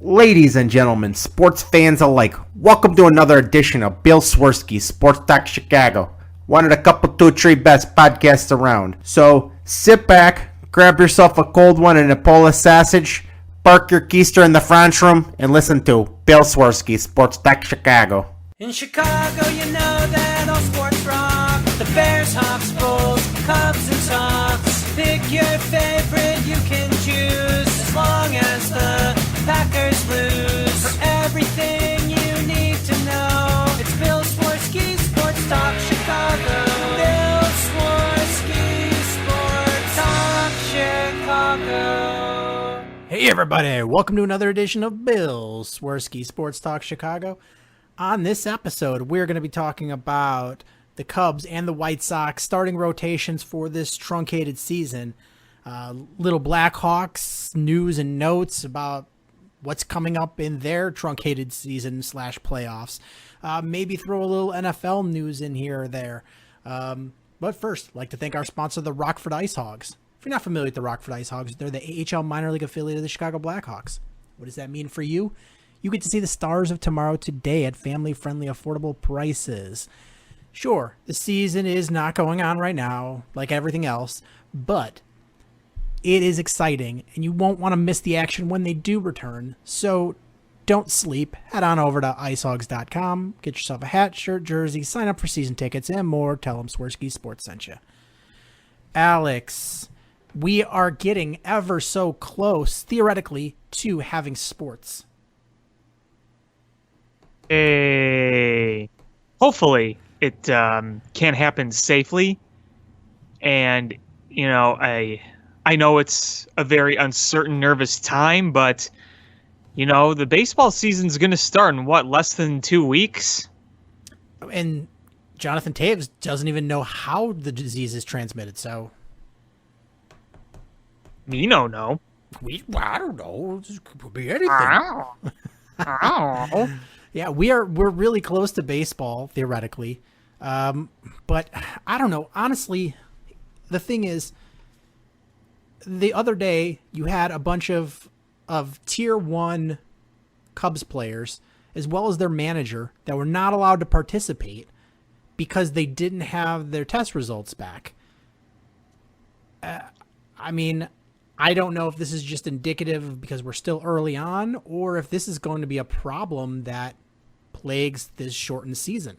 Ladies and gentlemen, sports fans alike, welcome to another edition of Bill Swirsky's Sports Talk Chicago, one of the couple, two, three best podcasts around. So sit back, grab yourself a cold one and a Polish sausage, park your keister in the French room, and listen to Bill Swirsky's Sports Talk Chicago. In Chicago, you know that all sports rock. The Bears, Hawks, Bulls, Cubs, and Sox. Pick your favorite, you can choose, as long as the Packers lose. For everything you need to know, it's Bill Swirsky, Sports Talk Chicago. Bill Swirsky, Sports Talk Chicago. Hey everybody, welcome to another edition of Bill Swirsky, Sports Talk Chicago. On this episode, we're going to be talking about the Cubs and the White Sox starting rotations for this truncated season. Little Blackhawks news and notes about what's coming up in their truncated season / playoffs. Maybe throw a little NFL news in here or there. But first, I'd like to thank our sponsor, the Rockford Ice Hogs. If you're not familiar with the Rockford Ice Hogs, they're the AHL minor league affiliate of the Chicago Blackhawks. What does that mean for you? You get to see the stars of tomorrow today at family-friendly, affordable prices. Sure, the season is not going on right now, like everything else, but it is exciting, and you won't want to miss the action when they do return. So don't sleep. Head on over to icehogs.com, get yourself a hat, shirt, jersey, sign up for season tickets, and more. Tell them Swirsky Sports sent you. Alex, we are getting ever so close, theoretically, to having sports. Hopefully it can happen safely, and I know it's a very uncertain, nervous time, but the baseball season's going to start in less than 2 weeks, and Jonathan Taves doesn't even know how the disease is transmitted, so we don't know. I don't know. It could be anything. Yeah, we're really close to baseball, theoretically. But I don't know. Honestly, the thing is, the other day you had a bunch of Tier 1 Cubs players, as well as their manager, that were not allowed to participate because they didn't have their test results back. I mean, I don't know if this is just indicative because we're still early on, or if this is going to be a problem that plagues this shortened season.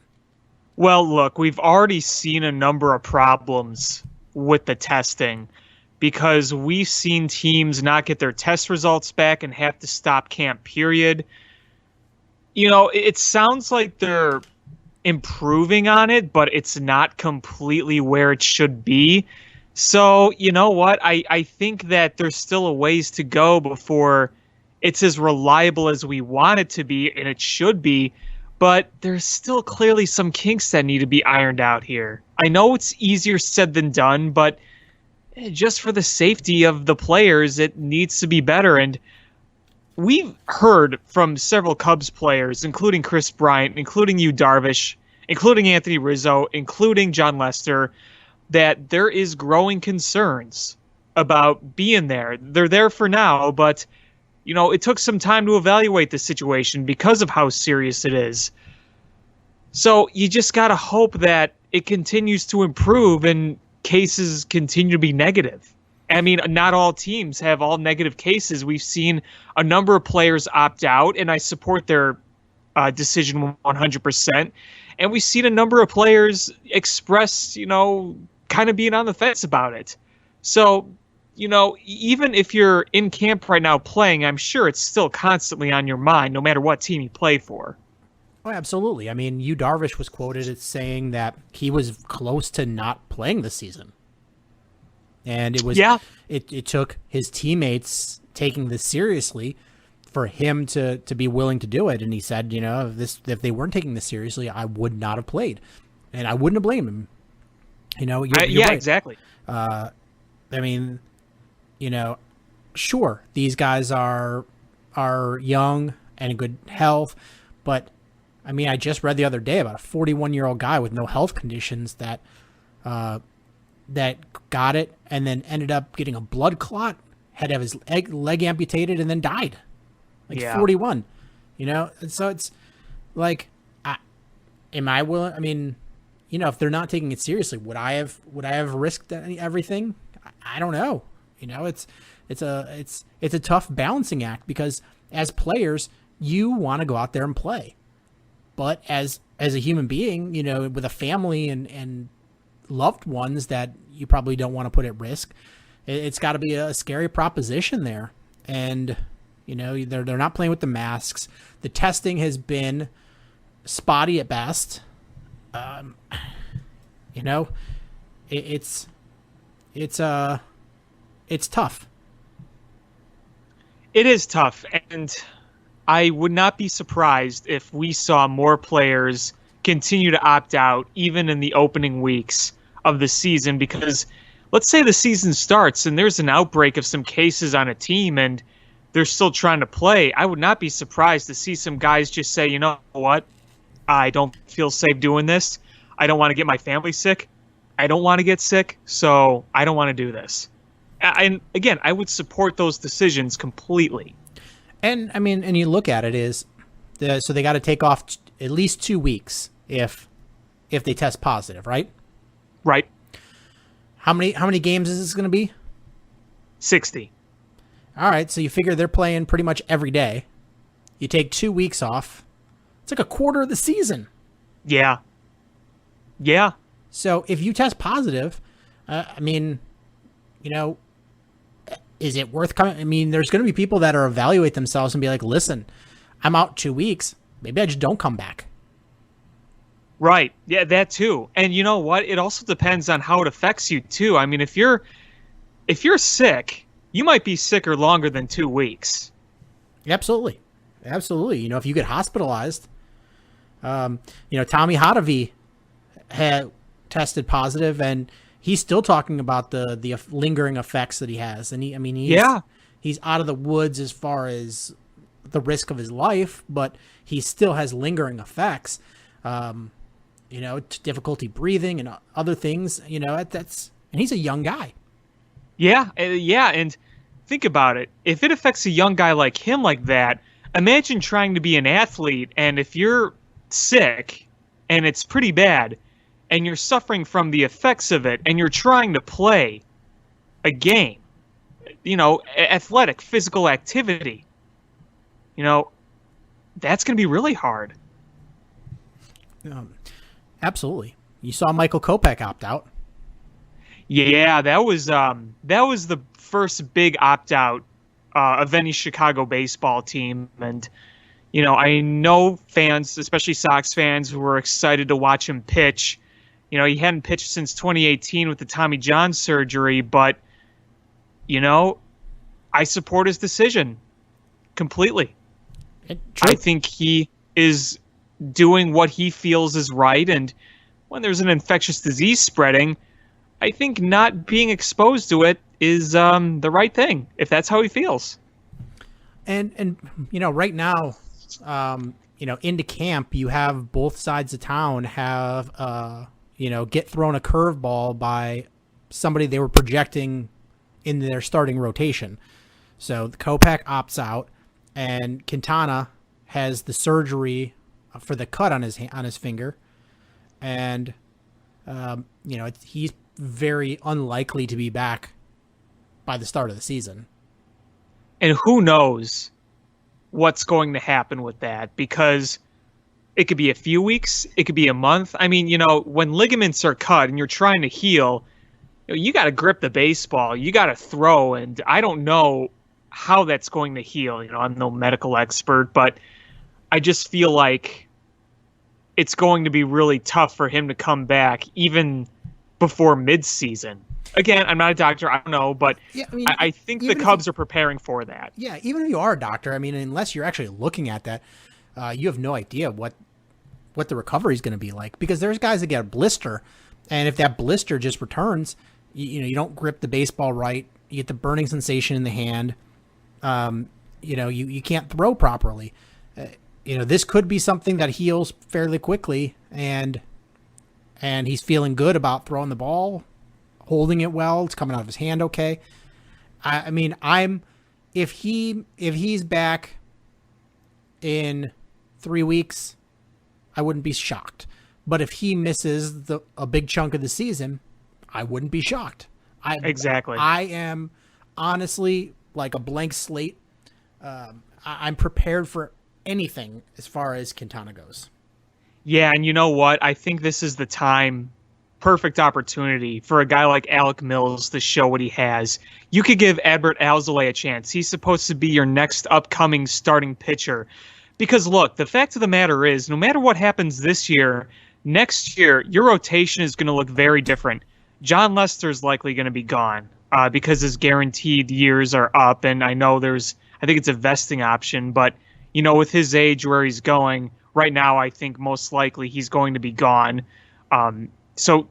Well, look, we've already seen a number of problems with the testing because we've seen teams not get their test results back and have to stop camp, period. It sounds like they're improving on it, but it's not completely where it should be. So, you know what? I think that there's still a ways to go before it's as reliable as we want it to be, and it should be, but there's still clearly some kinks that need to be ironed out here. I know it's easier said than done, but just for the safety of the players, it needs to be better. And we've heard from several Cubs players, including Chris Bryant, including Yu Darvish, including Anthony Rizzo, including John Lester, that there is growing concerns about being there. They're there for now, but it took some time to evaluate the situation because of how serious it is. So you just got to hope that it continues to improve and cases continue to be negative. I mean, not all teams have all negative cases. We've seen a number of players opt out, and I support their decision 100%. And we've seen a number of players express, kind of being on the fence about it. So, even if you're in camp right now playing, I'm sure it's still constantly on your mind, no matter what team you play for. Oh, absolutely. I mean, Yu Darvish was quoted as saying that he was close to not playing this season. And it was, it took his teammates taking this seriously for him to be willing to do it. And he said, if they weren't taking this seriously, I would not have played. And I wouldn't have blamed him. You're right. Exactly. I mean, sure, these guys are young and in good health, but I mean, I just read the other day about a 41-year-old guy with no health conditions that got it and then ended up getting a blood clot, had to have his leg amputated, and then died. like Yeah. 41. And so it's like, am I willing? I mean, if they're not taking it seriously, would I have risked everything? I don't know. It's a tough balancing act, because as players, you want to go out there and play, but as a human being, with a family and loved ones that you probably don't want to put at risk, it's got to be a scary proposition there. And they're not playing with the masks. The testing has been spotty at best. It's tough. It is tough, and I would not be surprised if we saw more players continue to opt out even in the opening weeks of the season, because let's say the season starts and there's an outbreak of some cases on a team and they're still trying to play. I would not be surprised to see some guys just say, you know what, I don't feel safe doing this. I don't want to get my family sick. I don't want to get sick, so I don't want to do this. And again, I would support those decisions completely. And I mean, and you look at it so they got to take off at least 2 weeks if they test positive, right? Right. How many games is this going to be? 60. All right, so you figure they're playing pretty much every day. You take 2 weeks off. It's like a quarter of the season. Yeah. Yeah. So if you test positive, I mean, is it worth coming? I mean, there's going to be people that are evaluate themselves and be like, listen, I'm out 2 weeks. Maybe I just don't come back. Right. Yeah, that too. And you know what? It also depends on how it affects you too. I mean, if you're sick, you might be sicker longer than 2 weeks. Absolutely. If you get hospitalized, Tommy Hotovy had tested positive, and he's still talking about the lingering effects that he has. And he's out of the woods as far as the risk of his life, but he still has lingering effects. Difficulty breathing and other things, and he's a young guy. Yeah. And think about it. If it affects a young guy like him like that, imagine trying to be an athlete, and if you're sick and it's pretty bad and you're suffering from the effects of it and you're trying to play a game, athletic, physical activity, that's going to be really hard. Absolutely. You saw Michael Kopech opt out. Yeah, that was the first big opt out of any Chicago baseball team, and I know fans, especially Sox fans, who were excited to watch him pitch. He hadn't pitched since 2018 with the Tommy John surgery, but I support his decision completely. I think he is doing what he feels is right, and when there's an infectious disease spreading, I think not being exposed to it is the right thing, if that's how he feels. And right now, into camp, you have both sides of town have get thrown a curveball by somebody they were projecting in their starting rotation. So the Kopech opts out, and Quintana has the surgery for the cut on his finger, and he's very unlikely to be back by the start of the season. And who knows what's going to happen with that, because it could be a few weeks, it could be a month. I mean, when ligaments are cut and you're trying to heal, you got to grip the baseball, you got to throw, and I don't know how that's going to heal. I'm no medical expert, but I just feel like it's going to be really tough for him to come back even before midseason. Again, I'm not a doctor, I don't know, but yeah, I think the Cubs are preparing for that. Yeah, even if you are a doctor, I mean, unless you're actually looking at that, you have no idea what the recovery is going to be like, because there's guys that get a blister, and if that blister just returns, you don't grip the baseball right, you get the burning sensation in the hand, you can't throw properly. This could be something that heals fairly quickly, and he's feeling good about throwing the ball, holding it well, it's coming out of his hand okay. I mean, if he's back in 3 weeks, I wouldn't be shocked. But if he misses a big chunk of the season, I wouldn't be shocked. Exactly. I am honestly like a blank slate. I'm prepared for anything as far as Quintana goes. Yeah, and you know what? I think this is the time, perfect opportunity for a guy like Alec Mills to show what he has. You could give Adbert Alzolay a chance. He's supposed to be your next upcoming starting pitcher. Because look, the fact of the matter is, no matter what happens this year, next year, your rotation is going to look very different. John Lester's likely going to be gone because his guaranteed years are up. And I know I think it's a vesting option, but, with his age where he's going right now, I think most likely he's going to be gone. So,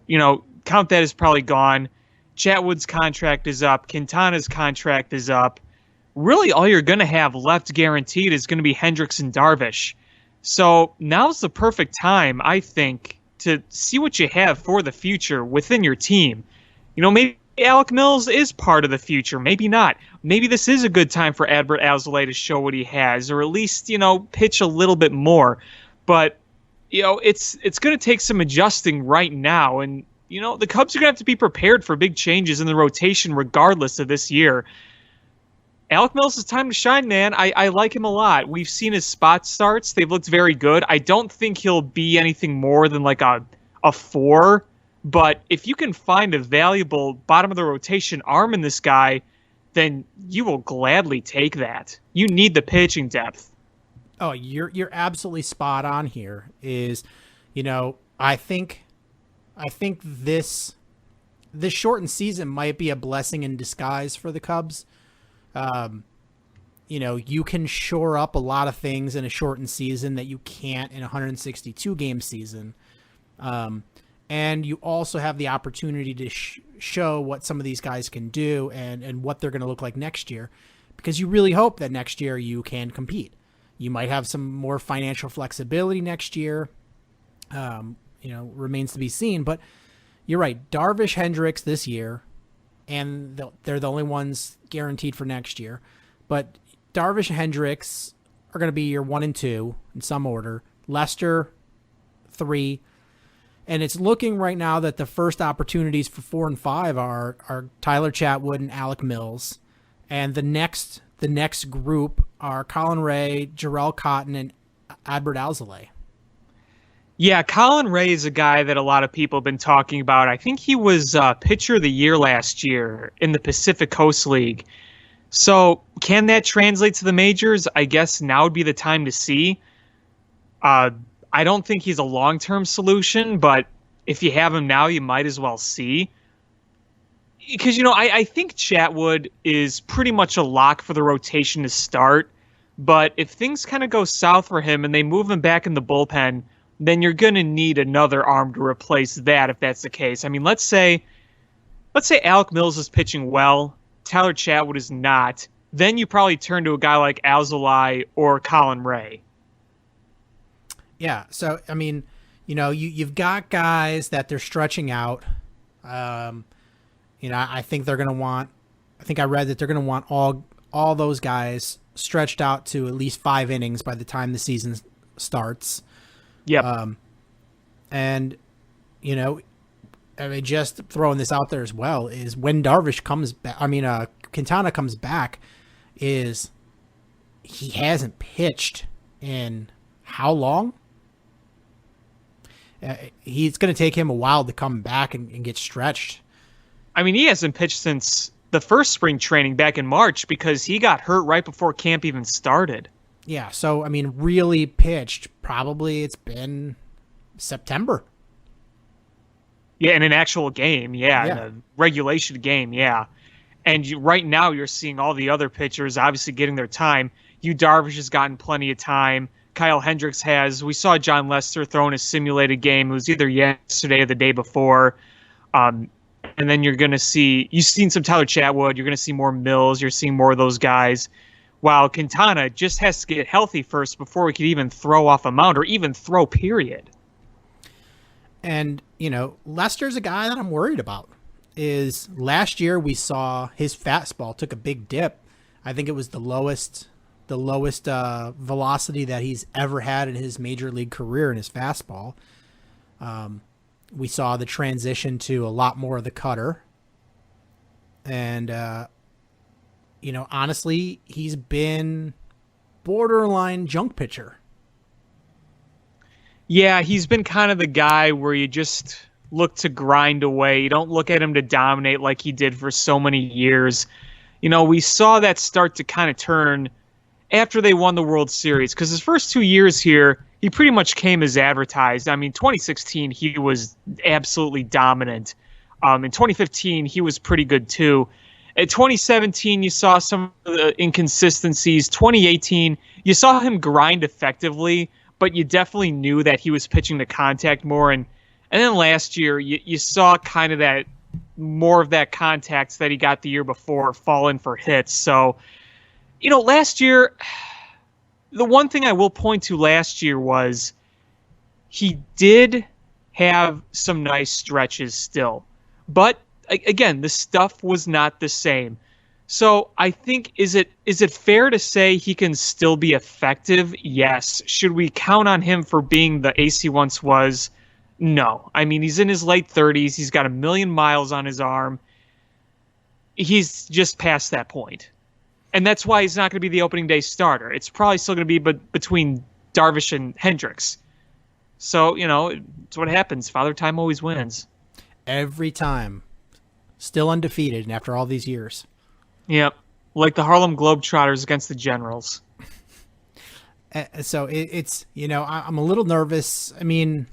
count that as probably gone. Chatwood's contract is up. Quintana's contract is up. Really, all you're going to have left guaranteed is going to be Hendricks and Darvish. So now's the perfect time, I think, to see what you have for the future within your team. Maybe Alec Mills is part of the future. Maybe not. Maybe this is a good time for Adbert Alzolay to show what he has, or at least, pitch a little bit more. But, it's going to take some adjusting right now. And, the Cubs are going to have to be prepared for big changes in the rotation regardless of this year. Alec Mills' time to shine, man. I like him a lot. We've seen his spot starts. They've looked very good. I don't think he'll be anything more than like a 4. But if you can find a valuable bottom of the rotation arm in this guy, then you will gladly take that. You need the pitching depth. Oh, you're absolutely spot on here. I think this shortened season might be a blessing in disguise for the Cubs. You can shore up a lot of things in a shortened season that you can't in a 162 game season. And you also have the opportunity to show what some of these guys can do and what they're going to look like next year, because you really hope that next year you can compete. You might have some more financial flexibility next year. Remains to be seen, but you're right. Darvish, Hendricks this year, and they're the only ones guaranteed for next year. But Darvish and Hendricks are going to be your 1 and 2 in some order. Lester, 3. And it's looking right now that the first opportunities for 4 and 5 are Tyler Chatwood and Alec Mills. And the next group are Colin Ray, Jarrell Cotton, and Adbert Alzolay. Yeah, Colin Ray is a guy that a lot of people have been talking about. I think he was pitcher of the year last year in the Pacific Coast League. So can that translate to the majors? I guess now would be the time to see. I don't think he's a long-term solution, but if you have him now, you might as well see. Because, I think Chatwood is pretty much a lock for the rotation to start. But if things kind of go south for him and they move him back in the bullpen, then you're going to need another arm to replace that if that's the case. I mean, let's say Alec Mills is pitching well, Tyler Chatwood is not. Then you probably turn to a guy like Alzolay or Colin Ray. Yeah, so, I mean, you've got guys that they're stretching out. I think they're going to want – I think I read that they're going to want all those guys stretched out to at least 5 innings by the time the season starts. Yep. Just throwing this out there as well is when Darvish comes back, Quintana comes back, is he hasn't pitched in how long? It's going to take him a while to come back and get stretched. I mean, he hasn't pitched since the first spring training back in March because he got hurt right before camp even started. Yeah, so, really pitched, probably it's been September. Yeah, in an actual game, in a regulation game, yeah. And right now you're seeing all the other pitchers obviously getting their time. Darvish has gotten plenty of time. Kyle Hendricks has. We saw John Lester throw in a simulated game. It was either yesterday or the day before. And then you've seen some Tyler Chatwood. You're going to see more Mills. You're seeing more of those guys. While Quintana just has to get healthy first before we could even throw off a mound or even throw, period. And, Lester's a guy that I'm worried about. Last year we saw his fastball took a big dip. I think it was the lowest the lowest velocity that he's ever had in his major league career in his fastball. We saw the transition to a lot more of the cutter. And, honestly, he's been borderline junk pitcher. Yeah, he's been kind of the guy where you just look to grind away. You don't look at him to dominate like he did for so many years. We saw that start to kind of turn after they won the World Series, because his first 2 years here, he pretty much came as advertised. I mean, 2016, he was absolutely dominant. In 2015, he was pretty good too. In 2017, you saw some of the inconsistencies. 2018, you saw him grind effectively, but you definitely knew that he was pitching to contact more. And then last year, you saw kind of that more of that contact that he got the year before fall in for hits. So, last year, the one thing I will point to last year was he did have some nice stretches still. But again, the stuff was not the same. So I think, is it fair to say he can still be effective? Yes. Should we count on him for being the ace he once was? No. I mean, he's in his late 30s. He's got 1,000,000 miles on his arm. He's just past that point. And that's why he's not going to be the opening day starter. It's probably still going to be between Darvish and Hendricks. So, it's what happens. Father Time always wins. Every time. Still undefeated and after all these years. Yep. Like the Harlem Globetrotters against the Generals. So it's, I'm a little nervous. I mean,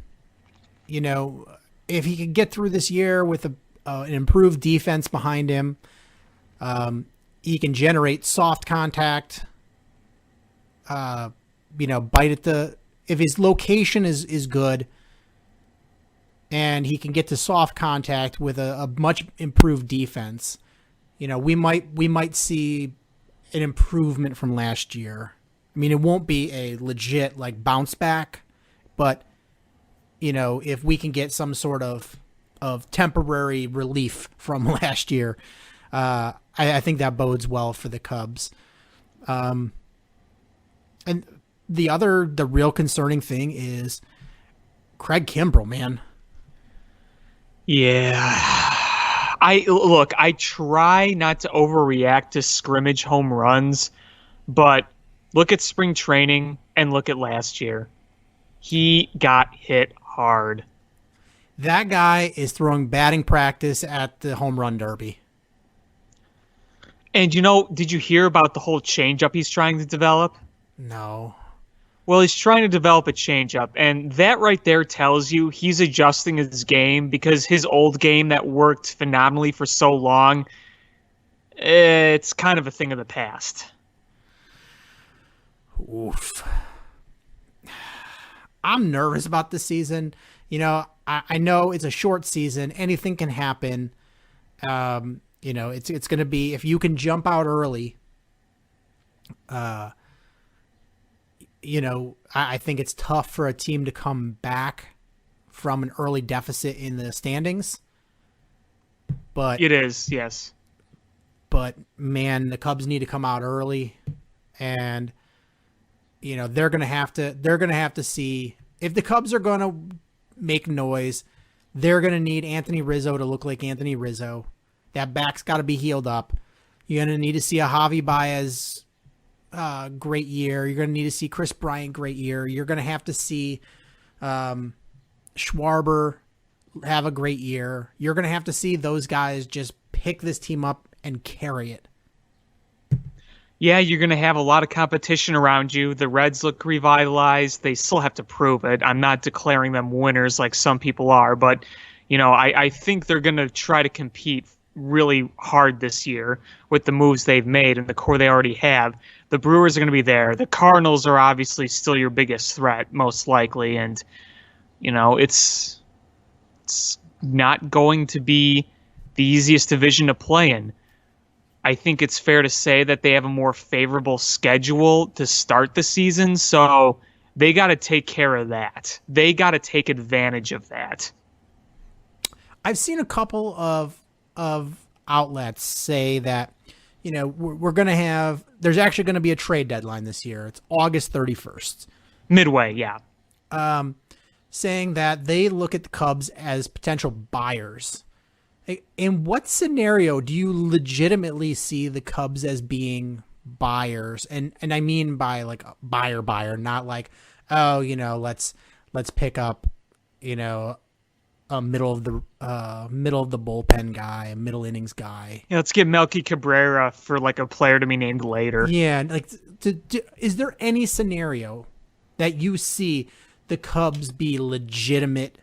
if he could get through this year with an improved defense behind him, he can generate soft contact, bite at if his location is good and he can get to soft contact with a much improved defense, we might see an improvement from last year. I mean, it won't be a legit bounce back, but if we can get some sort of temporary relief from last year, I think that bodes well for the Cubs. And the real concerning thing is Craig Kimbrell, man. Yeah. I try not to overreact to scrimmage home runs, but look at spring training and look at last year. He got hit hard. That guy is throwing batting practice at the home run derby. And did you hear about the whole changeup he's trying to develop? No. Well, he's trying to develop a changeup, and that right there tells you he's adjusting his game, because his old game that worked phenomenally for so long, it's kind of a thing of the past. Oof. I'm nervous about this season. I know it's a short season. Anything can happen. It's going to be, if you can jump out early, I think it's tough for a team to come back from an early deficit in the standings. But it is, yes. But man, the Cubs need to come out early, and they're going to have to see if the Cubs are going to make noise. They're going to need Anthony Rizzo to look like Anthony Rizzo. That back's got to be healed up. You're going to need to see a Javi Baez great year. You're going to need to see Chris Bryant great year. You're going to have to see Schwarber have a great year. You're going to have to see those guys just pick this team up and carry it. Yeah, you're going to have a lot of competition around you. The Reds look revitalized. They still have to prove it. I'm not declaring them winners like some people are, but I think they're going to try to compete really hard this year with the moves they've made and the core they already have. The Brewers are going to be there. The Cardinals are obviously still your biggest threat, most likely, and it's not going to be the easiest division to play in. I think it's fair to say that they have a more favorable schedule to start the season, so they got to take care of that. They got to take advantage of that. I've seen a couple of outlets say that we're going to have there's actually going to be a trade deadline this year. It's August 31st. Midway, yeah. Saying that they look at the Cubs as potential buyers. In what scenario do you legitimately see the Cubs as being buyers? And I mean by like a buyer, not like, oh, let's pick up, a middle of the bullpen guy, a middle innings guy. Yeah, let's get Melky Cabrera for like a player to be named later. Yeah, like, is there any scenario that you see the Cubs be legitimate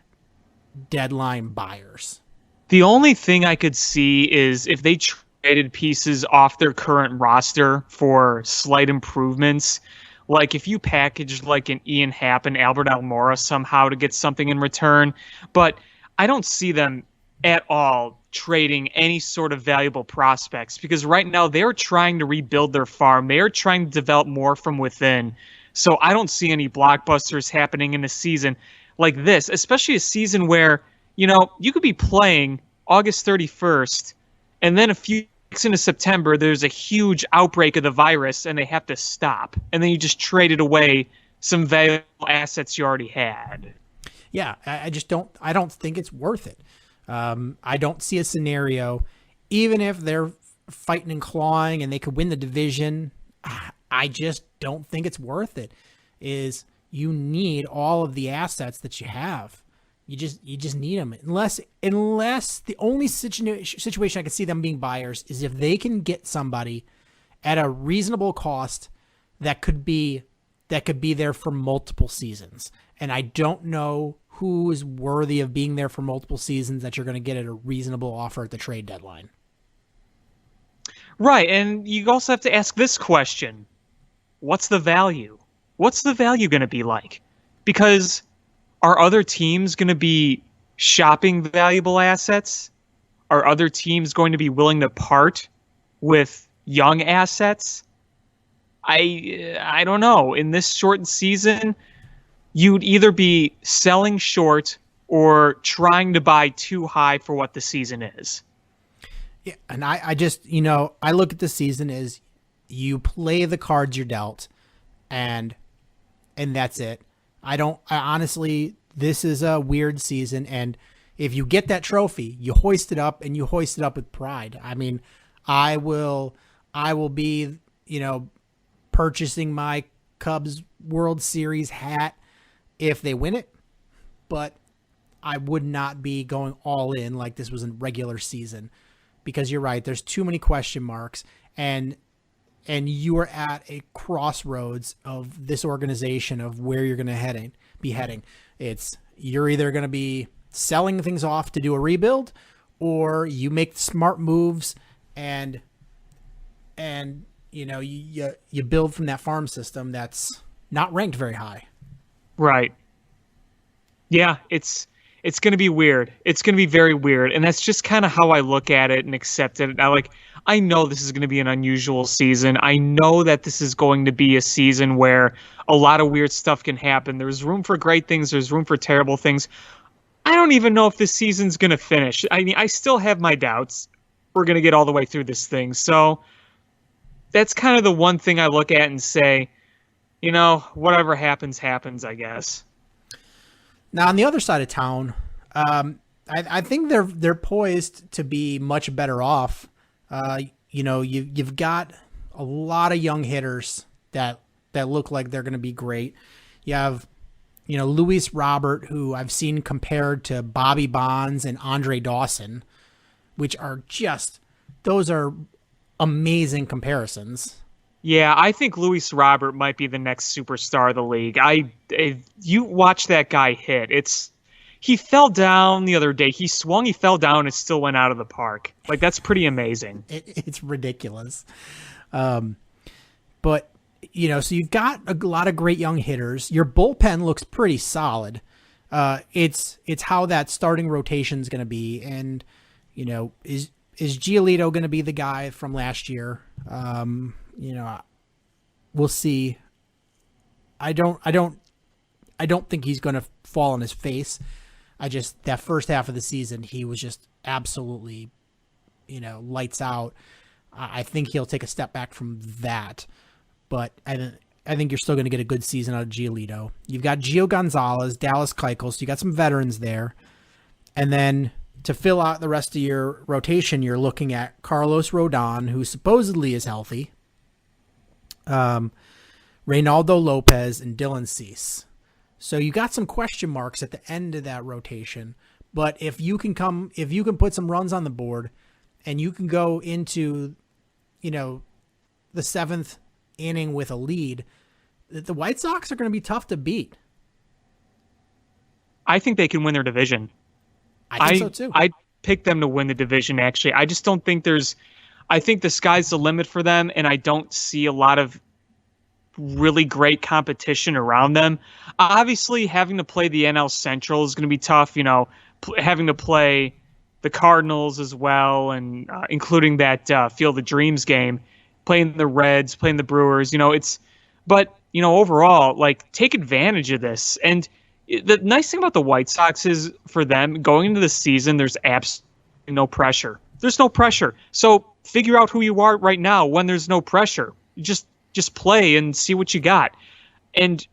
deadline buyers? The only thing I could see is if they traded pieces off their current roster for slight improvements. Like if you packaged like an Ian Happ and Albert Almora somehow to get something in return. But I don't see them at all trading any sort of valuable prospects because right now they're trying to rebuild their farm. They're trying to develop more from within. So I don't see any blockbusters happening in a season like this, especially a season where, you could be playing August 31st and then a few weeks into September, there's a huge outbreak of the virus and they have to stop. And then you just traded away some valuable assets you already had. Yeah, I don't think it's worth it. I don't see a scenario, even if they're fighting and clawing and they could win the division, I just don't think it's worth it. You need all of the assets that you have. You just need them. Unless the only situation I could see them being buyers is if they can get somebody at a reasonable cost that could be there for multiple seasons. And I don't know who is worthy of being there for multiple seasons that you're going to get at a reasonable offer at the trade deadline. Right, and you also have to ask this question. What's the value? What's the value going to be like? Because are other teams going to be shopping valuable assets? Are other teams going to be willing to part with young assets? I don't know. In this shortened season, you'd either be selling short or trying to buy too high for what the season is. Yeah, and I just, I look at the season as you play the cards you're dealt, and that's it. I honestly, this is a weird season, and if you get that trophy, you hoist it up, and you hoist it up with pride. I mean, I will be, purchasing my Cubs World Series hat if they win it, but I would not be going all in like this was a regular season, because you're right. There's too many question marks, and you are at a crossroads of this organization of where you're going to be heading. You're either going to be selling things off to do a rebuild, or you make smart moves and you build from that farm system that's not ranked very high. Right. Yeah, it's going to be weird. It's going to be very weird, and that's just kind of how I look at it and accept it. I know this is going to be an unusual season. I know that this is going to be a season where a lot of weird stuff can happen. There's room for great things. There's room for terrible things. I don't even know if this season's going to finish. I mean, I still have my doubts. We're going to get all the way through this thing. So that's kind of the one thing I look at and say, whatever happens, happens, I guess. Now, on the other side of town, I think they're poised to be much better off. You've got a lot of young hitters that look like they're going to be great. You have, Luis Robert, who I've seen compared to Bobby Bonds and Andre Dawson, which are those are amazing comparisons. Yeah, I think Luis Robert might be the next superstar of the league. You watch that guy hit. He fell down the other day. He swung, he fell down, and still went out of the park. Like, that's pretty amazing. It's ridiculous. But, so you've got a lot of great young hitters. Your bullpen looks pretty solid. It's how that starting rotation is going to be. And, is Giolito going to be the guy from last year? We'll see. I don't think he's going to fall on his face. That first half of the season, he was just absolutely, lights out. I think he'll take a step back from that, but I think you're still going to get a good season out of Giolito. You've got Gio Gonzalez, Dallas Keuchel, so you got some veterans there. And then to fill out the rest of your rotation, you're looking at Carlos Rodon, who supposedly is healthy, Reynaldo Lopez, and Dylan Cease. So you got some question marks at the end of that rotation. But if you can put some runs on the board, and you can go into, the seventh inning with a lead, the White Sox are going to be tough to beat. I think they can win their division. I think so too. I picked them to win the division, actually. I just don't think I think the sky's the limit for them, and I don't see a lot of really great competition around them. Obviously, having to play the NL Central is going to be tough, having to play the Cardinals as well, and including that Field of Dreams game, playing the Reds, playing the Brewers, but overall, like, take advantage of this. And the nice thing about the White Sox is, for them, going into the season, there's absolutely no pressure. There's no pressure. So figure out who you are right now when there's no pressure. Just play and see what you got. And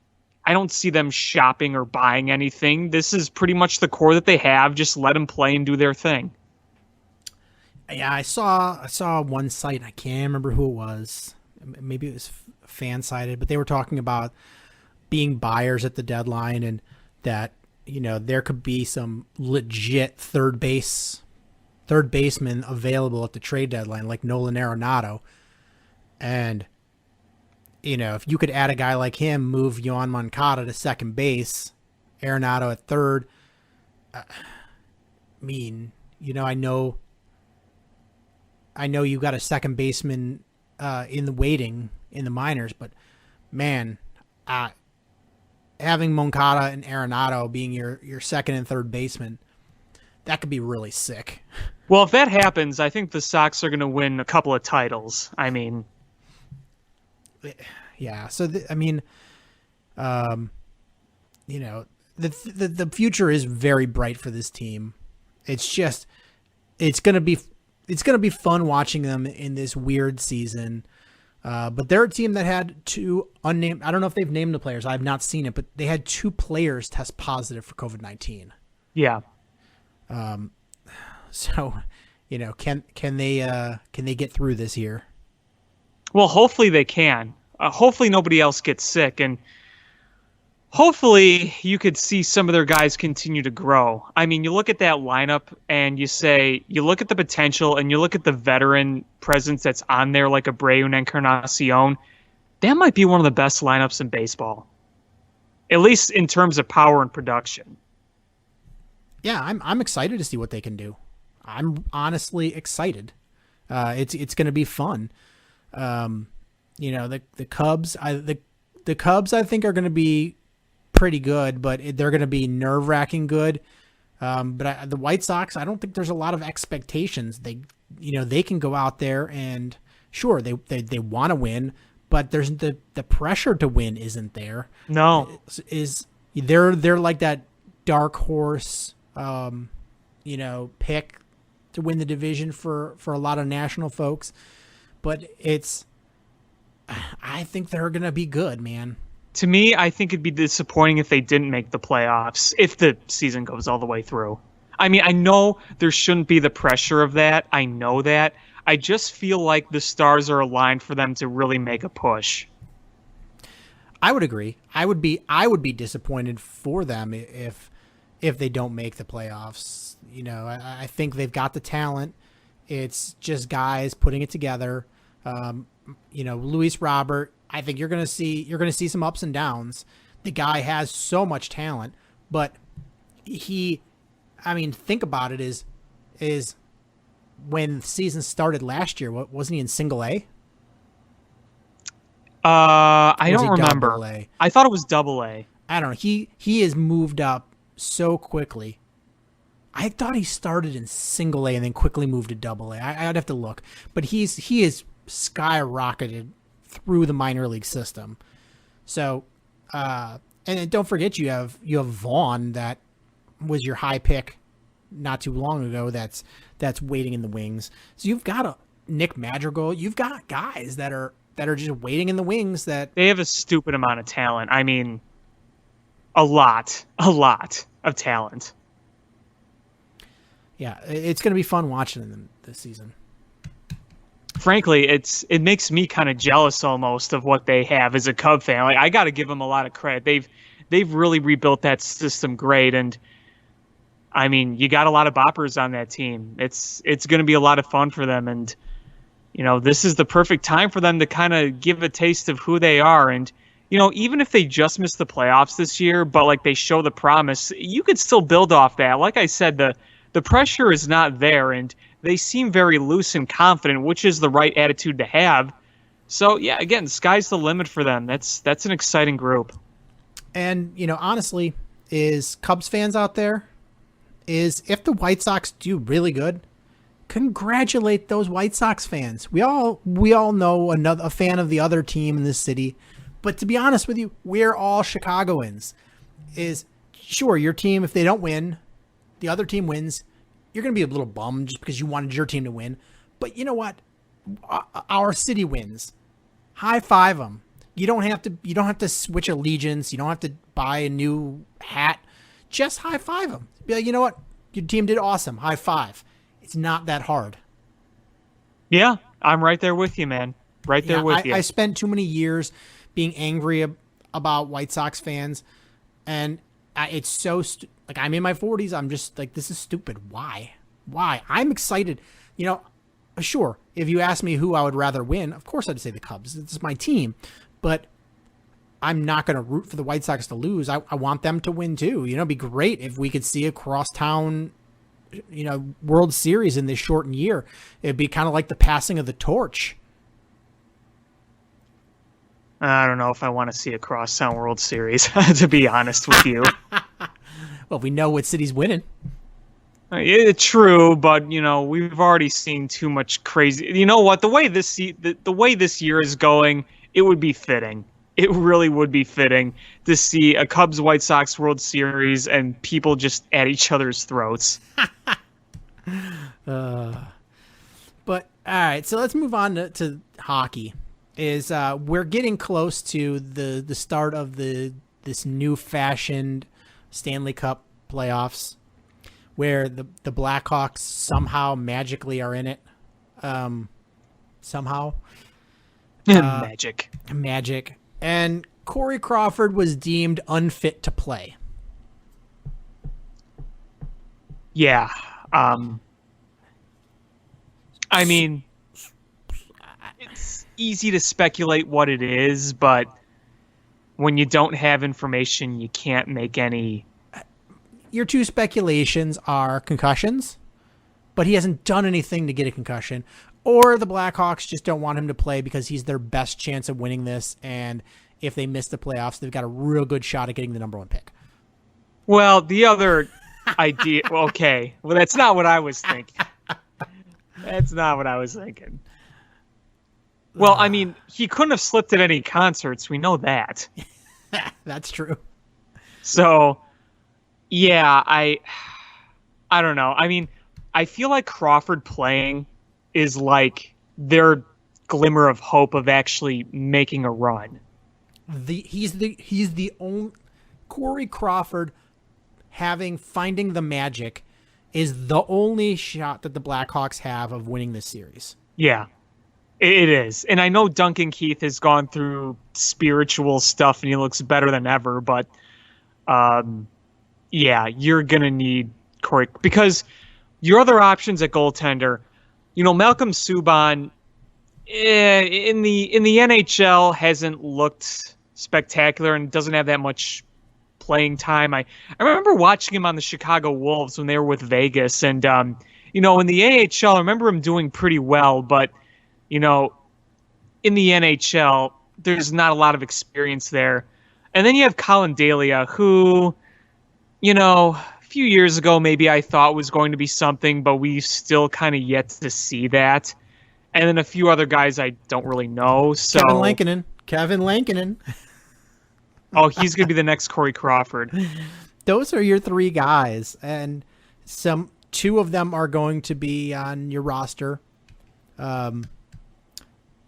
I don't see them shopping or buying anything. This is pretty much the core that they have. Just let them play and do their thing. Yeah, I saw one site. I can't remember who it was. Maybe it was fan-sided, but they were talking about being buyers at the deadline, and that there could be some legit third baseman available at the trade deadline, like Nolan Arenado. And if you could add a guy like him, move Yoan Moncada to second base, Arenado at third. I know you got a second baseman in the waiting in the minors, but man, having Moncada and Arenado being your second and third baseman, that could be really sick. Well, if that happens, I think the Sox are going to win a couple of titles. I mean, yeah. So the future is very bright for this team. It's gonna be fun watching them in this weird season. But they're a team that had two unnamed. I don't know if they've named the players. I have not seen it, but they had two players test positive for COVID-19. Yeah. So, can they get through this year? Well, hopefully they can. Hopefully nobody else gets sick, and hopefully you could see some of their guys continue to grow. I mean, you look at that lineup and you look at the potential, and you look at the veteran presence that's on there, like Abreu and Encarnacion. That might be one of the best lineups in baseball, at least in terms of power and production. Yeah, I'm excited to see what they can do. I'm honestly excited. It's going to be fun. The Cubs. The Cubs, I think, are going to be pretty good, but they're going to be nerve-wracking good. But the White Sox, I don't think there's a lot of expectations. They can go out there and sure they want to win, but there's the pressure to win isn't there. No, they're like that dark horse, pick to win the division for a lot of national folks, but I think they're going to be good, man. To me, I think it'd be disappointing if they didn't make the playoffs, if the season goes all the way through. I mean, I know there shouldn't be the pressure of that. I know that. I just feel like the stars are aligned for them to really make a push. I would agree. I would be disappointed for them if they don't make the playoffs. I think they've got the talent. It's just guys putting it together. Luis Robert, I think you're going to see some ups and downs. The guy has so much talent, but think about it is when the season started last year, wasn't he in single A? I don't remember. I thought it was double A. I don't know. He has moved up so quickly. I thought he started in single A and then quickly moved to double A. I'd have to look, but he is skyrocketed through the minor league system. So, and don't forget you have Vaughn, that was your high pick not too long ago. That's waiting in the wings. So you've got Nick Madrigal. You've got guys that are just waiting in the wings. That They have a stupid amount of talent. I mean, a lot of talent. Yeah, it's going to be fun watching them this season. Frankly, it makes me kind of jealous almost of what they have as a Cub fan. Like, I got to give them a lot of credit. They've really rebuilt that system great, and I mean, you got a lot of boppers on that team. It's going to be a lot of fun for them, and this is the perfect time for them to kind of give a taste of who they are. And even if they just miss the playoffs this year, but like they show the promise, you could still build off that. Like I said, the pressure is not there, and they seem very loose and confident, which is the right attitude to have. So yeah, again, sky's the limit for them. That's an exciting group. And honestly, is Cubs fans out there, is if the White Sox do really good, congratulate those White Sox fans. We all know a fan of the other team in this city, but to be honest with you, we're all Chicagoans. Is sure your team, if they don't win, the other team wins, you're going to be a little bummed just because you wanted your team to win. But you know what? Our city wins. High five them. You don't have to switch allegiance. You don't have to buy a new hat. Just high five them. Be like, you know what? Your team did awesome. High five. It's not that hard. Yeah, I'm right there with you, man. Right there with you. I spent too many years being angry about White Sox fans, and it's so like I'm in my 40s. I'm just like, this is stupid. Why? I'm excited. Sure, if you ask me who I would rather win, of course I'd say the Cubs. It's my team, but I'm not going to root for the White Sox to lose. I want them to win too. It'd be great if we could see a crosstown, World Series in this shortened year. It'd be kind of like the passing of the torch. I don't know if I want to see a crosstown World Series, to be honest with you. Well, we know what city's winning. It's true, but we've already seen too much crazy. You know what? The way this year is going, it would be fitting. It really would be fitting to see a Cubs White Sox World Series and people just at each other's throats. But all right, so let's move on to hockey. We're getting close to the start of this new fashioned Stanley Cup playoffs, where the Blackhawks somehow magically are in it. Somehow. Magic. And Corey Crawford was deemed unfit to play. Yeah. I mean, it's easy to speculate what it is, but when you don't have information, you can't make any. Your two speculations are concussions, but he hasn't done anything to get a concussion, or the Blackhawks just don't want him to play because he's their best chance of winning this, and if they miss the playoffs, they've got a real good shot at getting the number 1 pick. Well, the other idea... Okay. Well, that's not what I was thinking. Well, I mean, he couldn't have slipped at any concerts. We know that. That's true. So, yeah, I don't know. I mean, I feel like Crawford playing is like their glimmer of hope of actually making a run. He's the only Corey Crawford finding the magic is the only shot that the Blackhawks have of winning this series. Yeah, it is. And I know Duncan Keith has gone through spiritual stuff and he looks better than ever, but yeah, you're going to need Corey because your other options at goaltender, Malcolm Subban in the NHL hasn't looked spectacular and doesn't have that much playing time. I remember watching him on the Chicago Wolves when they were with Vegas, and in the AHL, I remember him doing pretty well, but in the NHL, there's not a lot of experience there. And then you have Colin Delia, who, a few years ago maybe I thought was going to be something, but we still kind of yet to see that. And then a few other guys I don't really know. So Kevin Lankinen. Oh, he's going to be the next Corey Crawford. Those are your three guys, and two of them are going to be on your roster.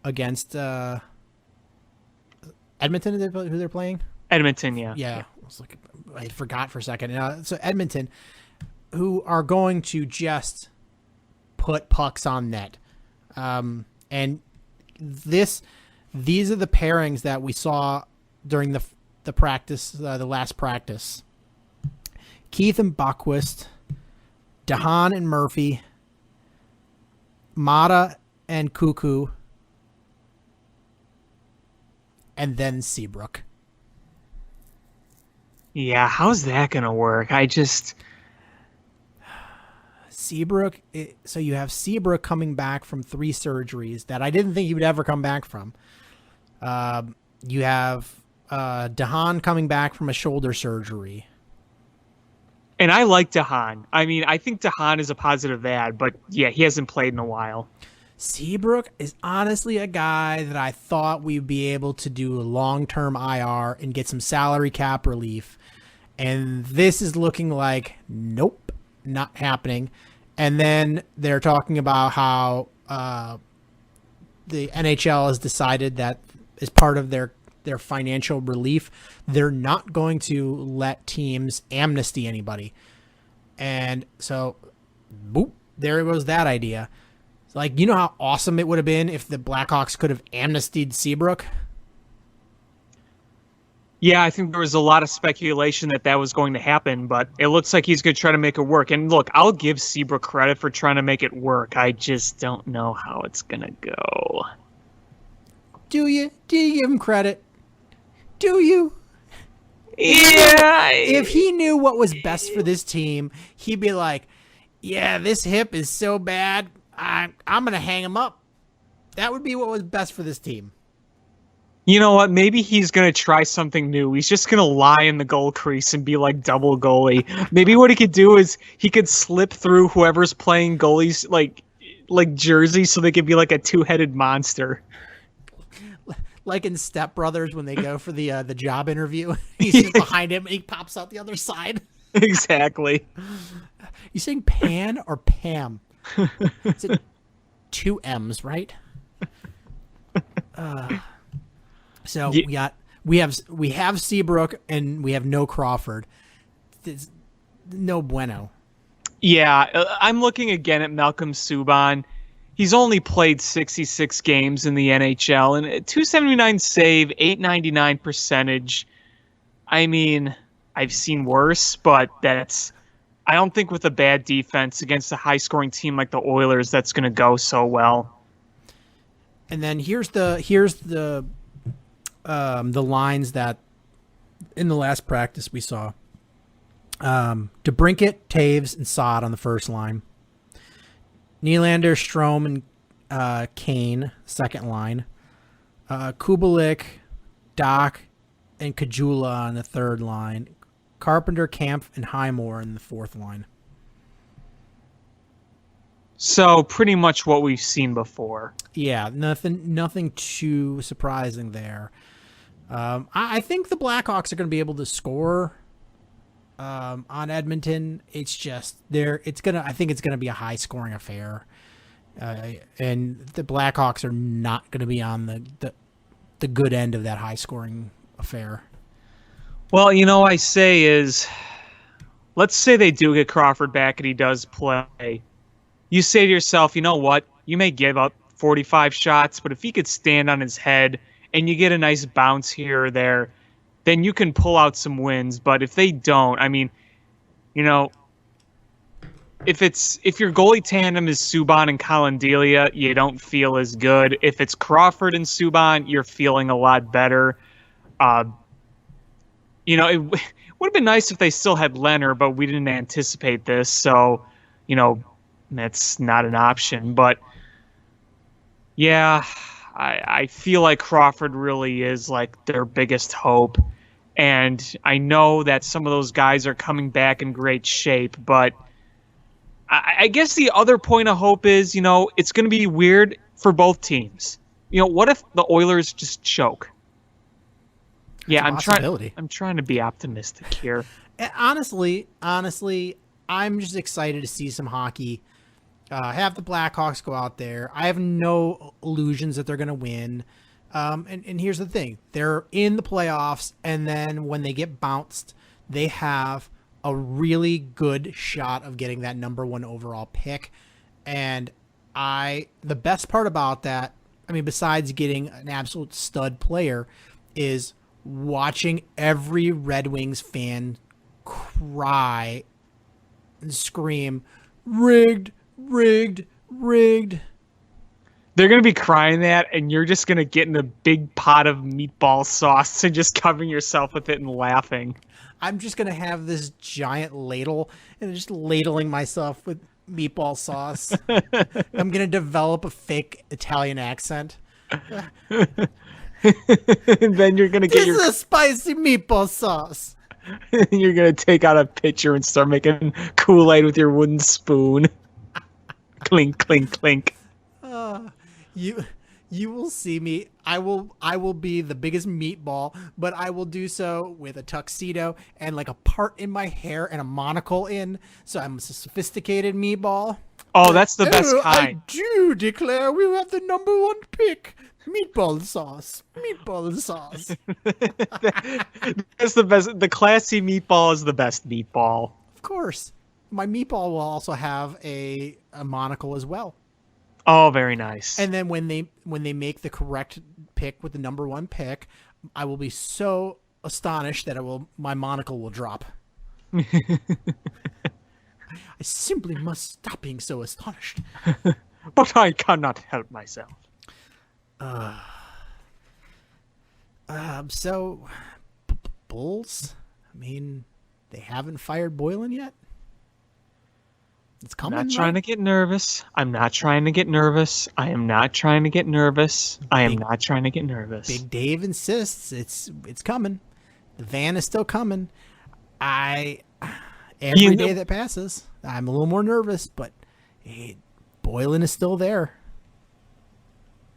against Edmonton, who they're playing? Edmonton, yeah. Yeah. I forgot for a second. So Edmonton, who are going to just put pucks on net. And these are the pairings that we saw during the practice, the last practice. Keith and Buckwist, Dahan and Murphy, Mata and Cuckoo, and then Seabrook. Yeah, how's that going to work? Seabrook, so you have Seabrook coming back from 3 surgeries that I didn't think he would ever come back from. You have Dahan coming back from a shoulder surgery. And I like Dahan. I mean, I think Dahan is a positive add, but yeah, he hasn't played in a while. Seabrook is honestly a guy that I thought we'd be able to do a long-term IR and get some salary cap relief. And this is looking like, nope, not happening. And then they're talking about how the NHL has decided that as part of their financial relief, they're not going to let teams amnesty anybody. And so, boop, there was that idea. Like, you know how awesome it would have been if the Blackhawks could have amnestied Seabrook? Yeah, I think there was a lot of speculation that was going to happen, but it looks like he's going to try to make it work. And look, I'll give Seabrook credit for trying to make it work. I just don't know how it's going to go. Do you? Do you give him credit? Do you? Yeah. If he knew what was best for this team, he'd be like, yeah, this hip is so bad, I'm going to hang him up. That would be what was best for this team. You know what? Maybe he's going to try something new. He's just going to lie in the goal crease and be like double goalie. Maybe what he could do is he could slip through whoever's playing goalies like jersey so they could be like a two-headed monster. Like in Step Brothers when they go for the job interview. He's just behind him and he pops out the other side. Exactly. You saying Pan or Pam? It's 2 M's, right? So we have Seabrook and we have no Crawford. It's no bueno. Yeah, I'm looking again at Malcolm Subban. He's only played 66 games in the NHL and a .279 save, .899 percentage. I mean, I've seen worse, but I don't think with a bad defense against a high-scoring team like the Oilers that's going to go so well. And then here's the lines that in the last practice we saw. DeBrincat, Taves, and Saad on the first line. Nylander, Strome, and Kane, second line. Kubalik, Doc, and Kajula on the third line. Carpenter, Kampf, and Highmore in the fourth line. So pretty much what we've seen before. Yeah, nothing too surprising there. I think the Blackhawks are going to be able to score on Edmonton. It's just I think it's gonna be a high scoring affair, and the Blackhawks are not going to be on the good end of that high scoring affair. Well, I say is, let's say they do get Crawford back and he does play. You say to yourself, you know what? You may give up 45 shots, but if he could stand on his head and you get a nice bounce here or there, then you can pull out some wins. But if they don't, I mean, if your goalie tandem is Subban and Colin-Delia, you don't feel as good. If it's Crawford and Subban, you're feeling a lot better. It would have been nice if they still had Leonard, but we didn't anticipate this, so that's not an option. But yeah, I feel like Crawford really is like their biggest hope. And I know that some of those guys are coming back in great shape, but I guess the other point of hope is, it's going to be weird for both teams. What if the Oilers just choke? Yeah, I'm trying to be optimistic here. Honestly, I'm just excited to see some hockey. Have the Blackhawks go out there. I have no illusions that they're going to win. And here's the thing. They're in the playoffs, and then when they get bounced, they have a really good shot of getting that number 1 overall pick. And the best part about that, I mean, besides getting an absolute stud player, is watching every Red Wings fan cry and scream, rigged, rigged, rigged. They're going to be crying that, and you're just going to get in a big pot of meatball sauce and just covering yourself with it and laughing. I'm just going to have this giant ladle and just ladling myself with meatball sauce. I'm going to develop a fake Italian accent. And then you're going to get This is a spicy meatball sauce. You're going to take out a pitcher and start making Kool-Aid with your wooden spoon. Clink, clink, clink. You will see me. I will be the biggest meatball, but I will do so with a tuxedo and like a part in my hair and a monocle in. So I'm a sophisticated meatball. Oh, that's the best kind. I do declare we have the number 1 pick. Meatball sauce. Meatball sauce. That's the best. The classy meatball is the best meatball. Of course. My meatball will also have a monocle as well. Oh, very nice. And then when they make the correct pick with the number 1 pick, I will be so astonished that my monocle will drop. I simply must stop being so astonished. But I cannot help myself. So Bulls, I mean, they haven't fired Boylan yet. It's coming. I'm not trying to get nervous. I'm not trying to get nervous. I am not trying to get nervous. I am not trying to get nervous. Big Dave insists it's coming. The van is still coming. Every day that passes, I'm a little more nervous, but Boylan is still there.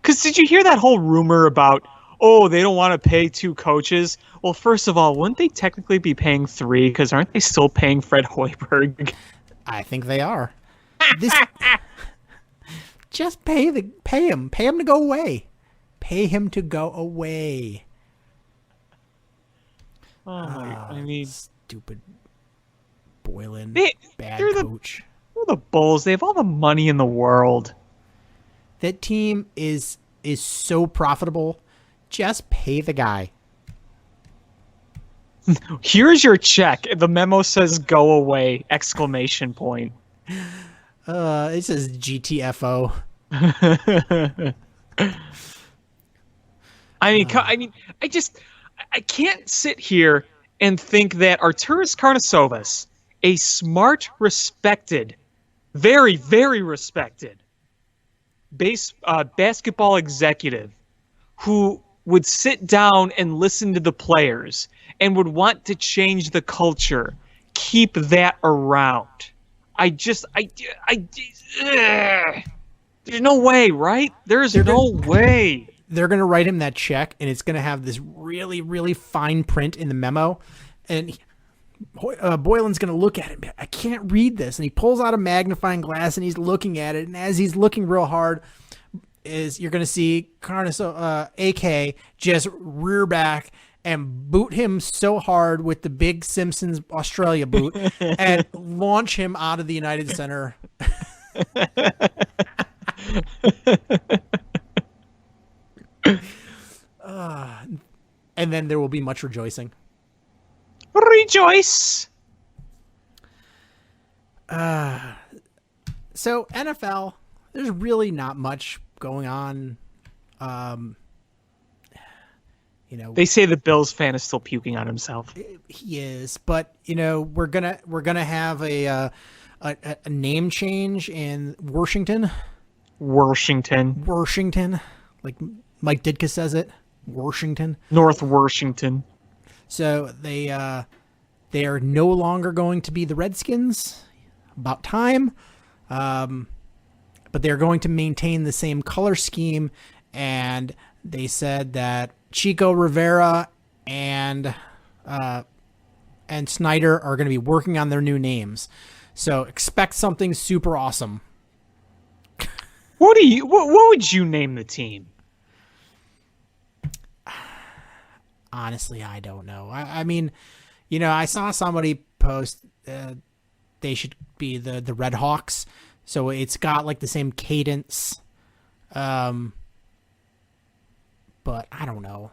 Because did you hear that whole rumor about, oh, they don't want to pay 2 coaches? Well, first of all, wouldn't they technically be paying 3? Because aren't they still paying Fred Hoiberg? I think they are. Just pay him. Pay him to go away. Pay him to go away. I mean, stupid Boylan, bad coach. They're the Bulls. They have all the money in the world. That team is so profitable. Just pay the guy. Here's your check. The memo says "Go away!" exclamation point. It says GTFO. I can't sit here and think that Arturas Karnisovas, a smart, respected, very, very respected basketball executive who would sit down and listen to the players and would want to change the culture, keep that around. There's no way, right? There's no way. They're going to write him that check, and it's going to have this really, really fine print in the memo. And Boylan's going to look at it. I can't read this. And he pulls out a magnifying glass, and he's looking at it. And as he's looking real hard, you're going to see AK just rear back and boot him so hard with the big Simpsons Australia boot and launch him out of the United Center. And then there will be much rejoicing. Rejoice! So NFL, there's really not much going on. They say the Bills fan is still puking on himself. He is, but we're gonna have a name change in Washington. Washington, like Mike Ditka says it. Washington. North Washington. So they are no longer going to be the Redskins. About time. But they're going to maintain the same color scheme, and they said that Chico Rivera and Snyder are going to be working on their new names. So expect something super awesome. What would you name the team? Honestly, I don't know. I mean, I saw somebody post they should be the Red Hawks, so it's got like the same cadence. But I don't know.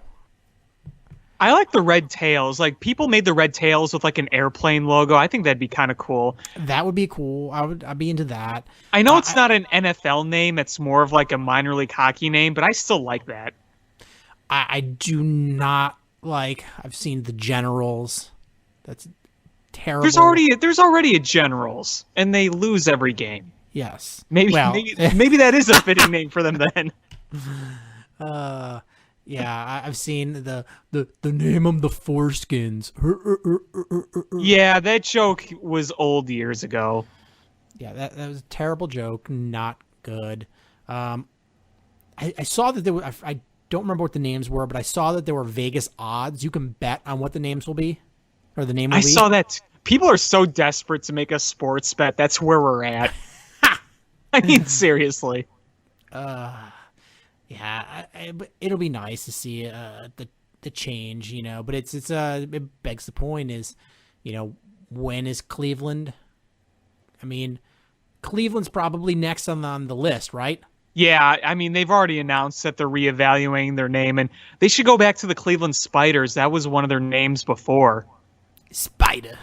I like the red tails. Like, people made the red tails with like an airplane logo. I think that'd be kind of cool. That would be cool. I'd be into that. I know it's not an NFL name. It's more of like a minor league hockey name, but I still like that. I do not like. I've seen the Generals. That's terrible. There's already a Generals, and they lose every game. Yes. Maybe that is a fitting name for them then. Yeah, I've seen the name them the Foreskins. Yeah, that joke was old years ago. Yeah, that was a terrible joke. Not good. I saw that there were. I don't remember what the names were, but I saw that there were Vegas odds. You can bet on what the names will be, or the name will be. I saw that. People are so desperate to make a sports bet. That's where we're at. I mean, seriously. Yeah, but it'll be nice to see the change, But it begs the point is, when is Cleveland? I mean, Cleveland's probably next on the list, right? Yeah, I mean, they've already announced that they're reevaluating their name, and they should go back to the Cleveland Spiders. That was one of their names before. Spiders.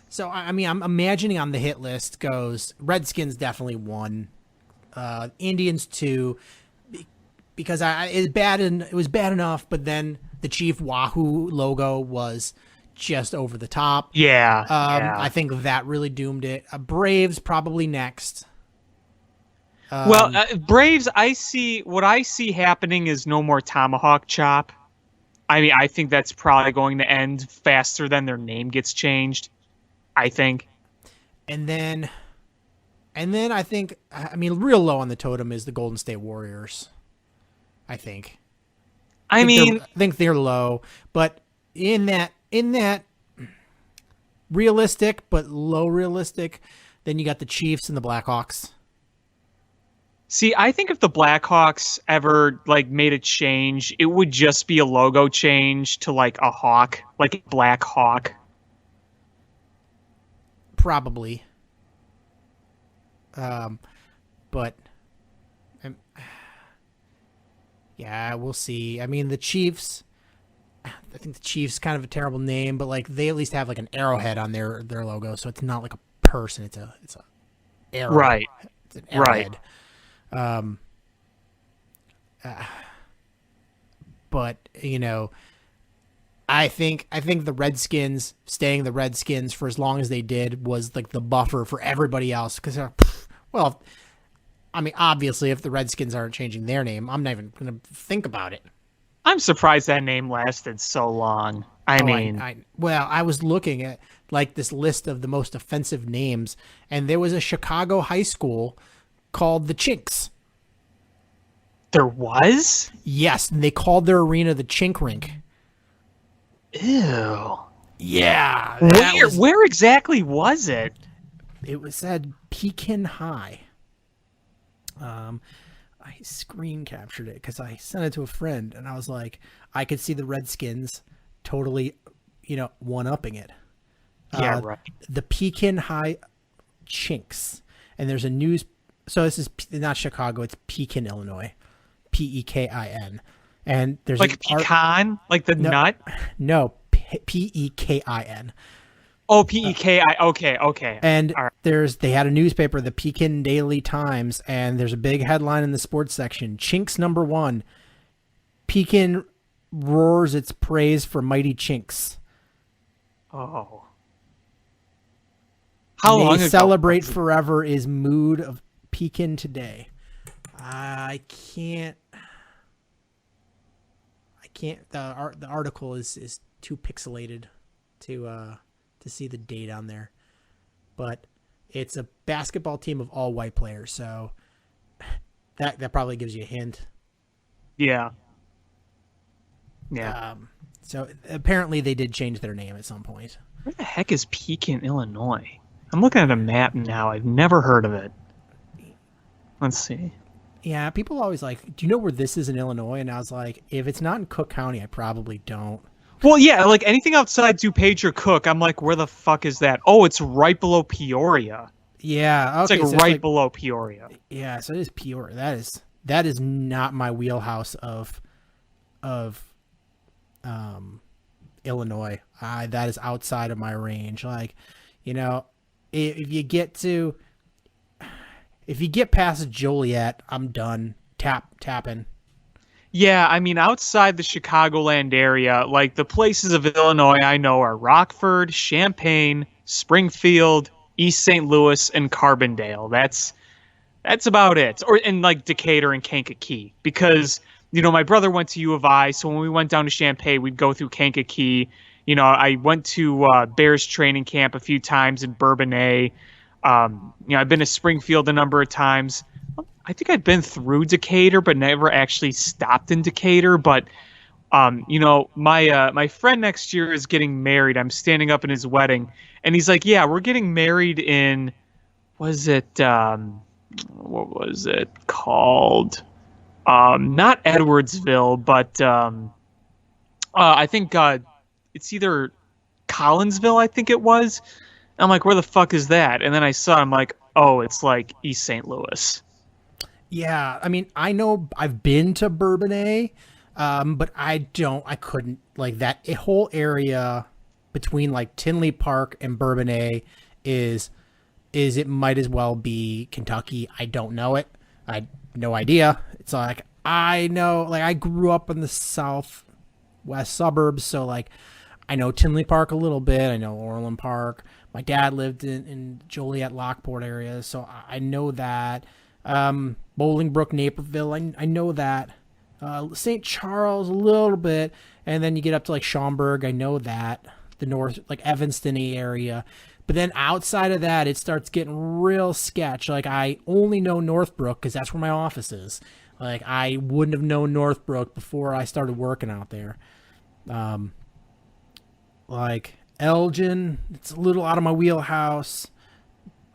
So, I mean, I'm imagining on the hit list goes Redskins definitely 1, Indians 2, because it was bad enough, but then the Chief Wahoo logo was just over the top. Yeah. I think that really doomed it. Braves probably next. Braves, what I see happening is no more tomahawk chop. I mean, I think that's probably going to end faster than their name gets changed. I think. And then I think, I mean, real low on the totem is the Golden State Warriors. I think. I think they're low, but in that realistic but low realistic, then you got the Chiefs and the Blackhawks. See, I think if the Blackhawks ever made a change, it would just be a logo change to like a hawk, like a black hawk. Probably. But yeah, we'll see. I mean, the Chiefs, I think the Chiefs kind of a terrible name, but they at least have an arrowhead on their logo, so it's not like a person, it's a arrow. Right. It's an arrowhead. Right. But I think the Redskins staying the Redskins for as long as they did was the buffer for everybody else, because I mean, obviously, if the Redskins aren't changing their name, I'm not even going to think about it. I'm surprised that name lasted so long. I was looking at this list of the most offensive names, and there was a Chicago high school called the Chinks. There was? Yes, and they called their arena the Chink Rink. Ew. Yeah. Where exactly was it? It was at Pekin High. I screen captured it because I sent it to a friend, and I was like, I could see the Redskins totally, one-upping it. Yeah, right. The Pekin High Chinks. And there's a news... So this is not Chicago, it's Pekin, Illinois. Pekin. And there's pecan? Nut? No, Pekin. Oh, P-E-K-I. Okay. And all right. They had a newspaper, the Pekin Daily Times, and there's a big headline in the sports section. Chinks number 1. Pekin roars its praise for mighty Chinks. Oh. How long ago? Celebrate forever is mood of Pekin today. I can't. The article is too pixelated to see the date on there, but it's a basketball team of all white players, so that probably gives you a hint. Yeah. So apparently they did change their name at some point. Where the heck is Pekin, Illinois? I'm looking at a map now. I've never heard of it. Let's see. Yeah, people always like, do you know where this is in Illinois? And I was like, if it's not in Cook County, I probably don't. Well, yeah, like anything outside DuPage or Cook, I'm like, where the fuck is that? Oh, it's right below Peoria. Yeah, okay. It's like so right below Peoria. Yeah, so it is Peoria. That is not my wheelhouse of Illinois. That is outside of my range. Like, you know, if you get past Joliet, I'm done tapping. Yeah, I mean, outside the Chicagoland area, like the places of Illinois I know are Rockford, Champaign, Springfield, East St. Louis, and Carbondale. That's about it. And like Decatur and Kankakee, because my brother went to U of I, so when we went down to Champaign, we'd go through Kankakee. I went to Bears training camp a few times in Bourbonnais. I've been to Springfield a number of times. I think I've been through Decatur, but never actually stopped in Decatur. But, my friend next year is getting married. I'm standing up in his wedding, and he's like, yeah, we're getting married in, what was it called? Not Edwardsville, but I think it's either Collinsville, I think it was. I'm like, where the fuck is that? And then I saw, I'm like, oh, it's like East St. Louis. Yeah, I mean, I know I've been to Bourbonnais, but I couldn't, like, that whole area between, like, Tinley Park and Bourbonnais is it might as well be Kentucky. I don't know it. I no idea. It's like, I know, like, I grew up in the southwest suburbs, so, like, I know Tinley Park a little bit. I know Orland Park. My dad lived in Joliet, Lockport area, so I know that. Bolingbrook, Naperville, I know that. St. Charles a little bit, and then you get up to like Schaumburg, I know that. The north, like Evanston area. But then outside of that, it starts getting real sketch. Like, I only know Northbrook because that's where my office is. Like, I wouldn't have known Northbrook before I started working out there. Like Elgin, it's a little out of my wheelhouse.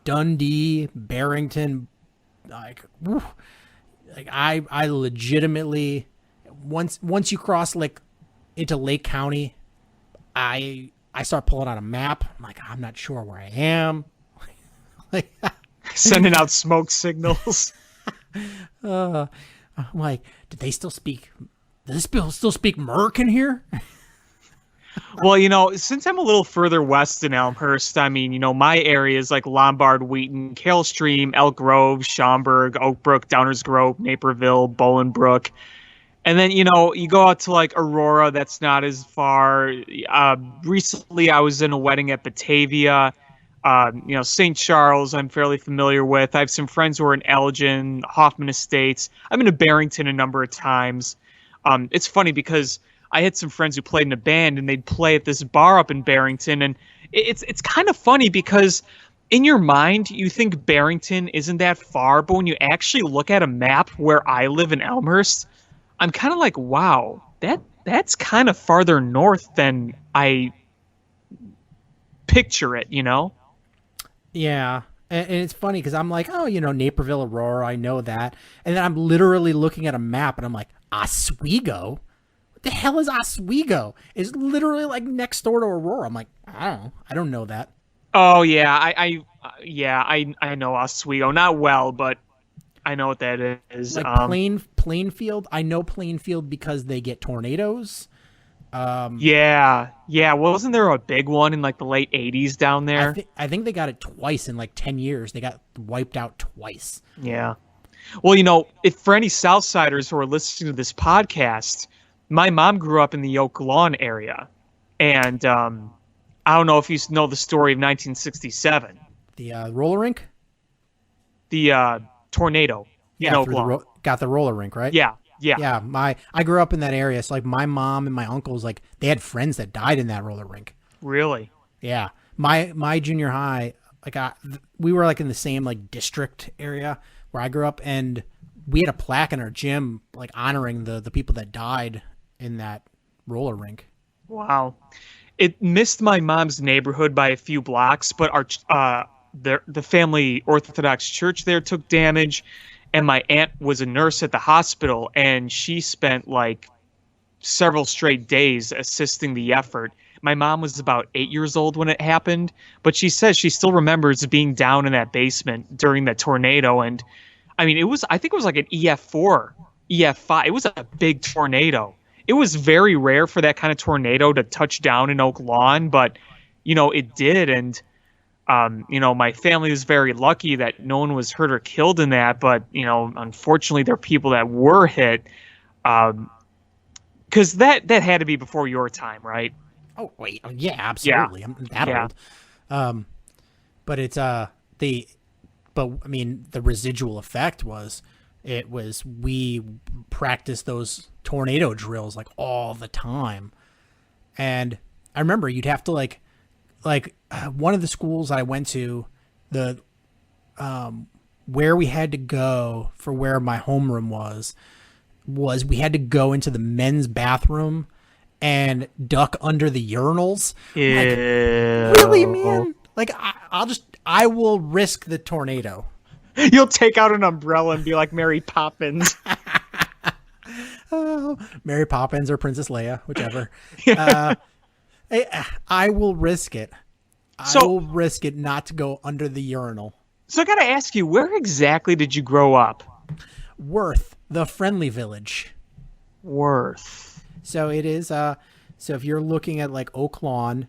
Dundee, Barrington, like I legitimately once you cross like into Lake County, I start pulling out a map. I'm like, I'm not sure where I am. Like, sending out smoke signals. I'm like, did they still speak? Does this still speak Merkin here? Well, since I'm a little further west in Elmhurst, I mean, my area is like Lombard, Wheaton, Carroll Stream, Elk Grove, Schaumburg, Oakbrook, Downers Grove, Naperville, Bolingbrook. And then, you go out to like Aurora, that's not as far. Recently, I was in a wedding at Batavia. St. Charles, I'm fairly familiar with. I have some friends who are in Elgin, Hoffman Estates. I've been to Barrington a number of times. It's funny because I had some friends who played in a band, and they'd play at this bar up in Barrington, and it's kind of funny because in your mind you think Barrington isn't that far, but when you actually look at a map where I live in Elmhurst, I'm kind of like, wow, that's kind of farther north than I picture it, Yeah. And it's funny because I'm like, oh, Naperville, Aurora, I know that. And then I'm literally looking at a map and I'm like, Oswego? What the hell is Oswego? It's literally like next door to Aurora. I'm like, I don't know that. Oh yeah, I know Oswego, not well, but I know what that is. Like Plainfield. I know Plainfield because they get tornadoes. Yeah. Wasn't there a big one in like the late '80s down there? I think they got it twice in like 10 years. They got wiped out twice. Yeah. Well, if for any Southsiders who are listening to this podcast, my mom grew up in the Oak Lawn area, and I don't know if you know the story of 1967. The roller rink? The tornado in Oak Lawn. Got the roller rink, right? Yeah. Yeah, I grew up in that area. So like my mom and my uncles, like they had friends that died in that roller rink. Really? Yeah. My junior high, like we were like in the same like district area where I grew up, and we had a plaque in our gym like honoring the people that died in that roller rink. Wow. It missed my mom's neighborhood by a few blocks, but our the family Orthodox church there took damage. and my aunt was a nurse at the hospital, and she spent like several straight days assisting the effort. My mom was about 8 years old when it happened, but she says she still remembers being down in that basement during that tornado. And I mean, I think it was like an EF4, EF5. It was a big tornado. It was very rare for that kind of tornado to touch down in Oak Lawn, but, it did. And, my family was very lucky that no one was hurt or killed in that. But, unfortunately, there are people that were hit. Because that had to be before your time, right? Oh wait, yeah, absolutely. I'm that old. But it's but I mean, the residual effect was we practiced those tornado drills like all the time, and I remember you'd have to like one of the schools I went to, the where we had to go for where my homeroom was we had to go into the men's bathroom and duck under the urinals. Like, really, man? Like, I will risk the tornado. You'll take out an umbrella and be like Mary Poppins. Oh, Mary Poppins or Princess Leia, whichever. I will risk it. I will risk it not to go under the urinal. So I got to ask you, where exactly did you grow up? Worth, the friendly village. Worth. So it is, so if you're looking at like Oak Lawn,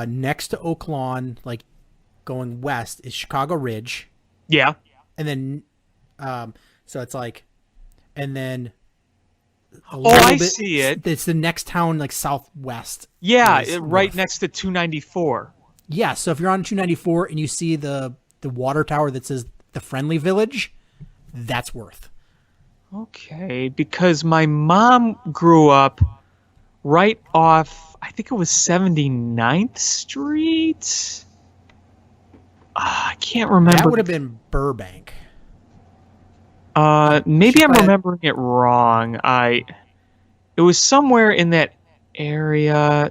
next to Oak Lawn, like going west is Chicago Ridge. Yeah. And then, so it's like, and then. I see it. It's the next town, like southwest. Yeah, right next to 294. Yeah, so if you're on 294 and you see the water tower that says the friendly village, that's Worth. Okay, because my mom grew up right off, I think it was 79th Street. I can't remember. That would have been Burbank. Maybe I'm remembering it wrong. It was somewhere in that area.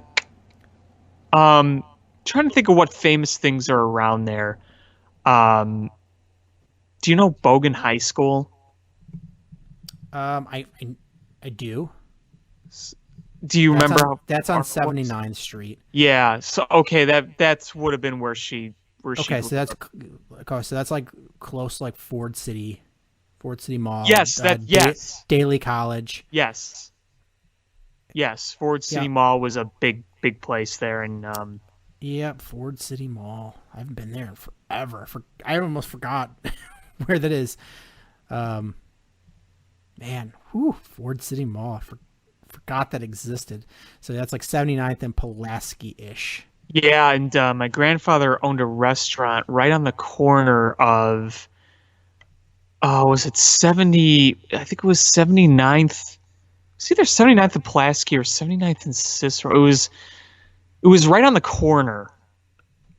Trying to think of what famous things are around there. Do you know Bogan High School? I do. Do you remember how that's on 79th Street? Yeah. So okay, that's would have been where she. Okay, so that's like close, like Ford City Mall. Yes, yes. Daly College. Yes. Ford City Mall was a big place there, and Yep, Ford City Mall. I haven't been there in forever. I almost forgot where that is. Man, Ford City Mall. I forgot that existed. So that's like 79th and Pulaski-ish. Yeah, and my grandfather owned a restaurant right on the corner of, was it 70? I think it was 79th. It's either 79th and Pulaski or 79th and Cicero. It was right on the corner,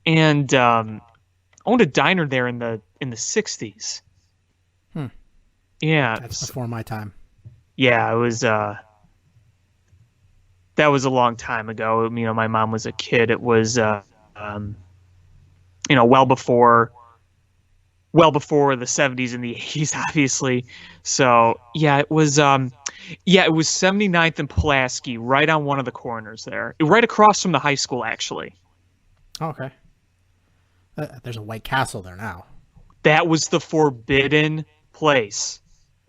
and owned a diner there in the 60s. Yeah, that's before my time. Yeah, it was. That was a long time ago. My mom was a kid. It was, well before the 70s and the 80s, obviously. So yeah, it was. It was 79th and Pulaski, right on one of the corners there, right across from the high school, actually. Oh, okay. There's a White Castle there now. That was the forbidden place,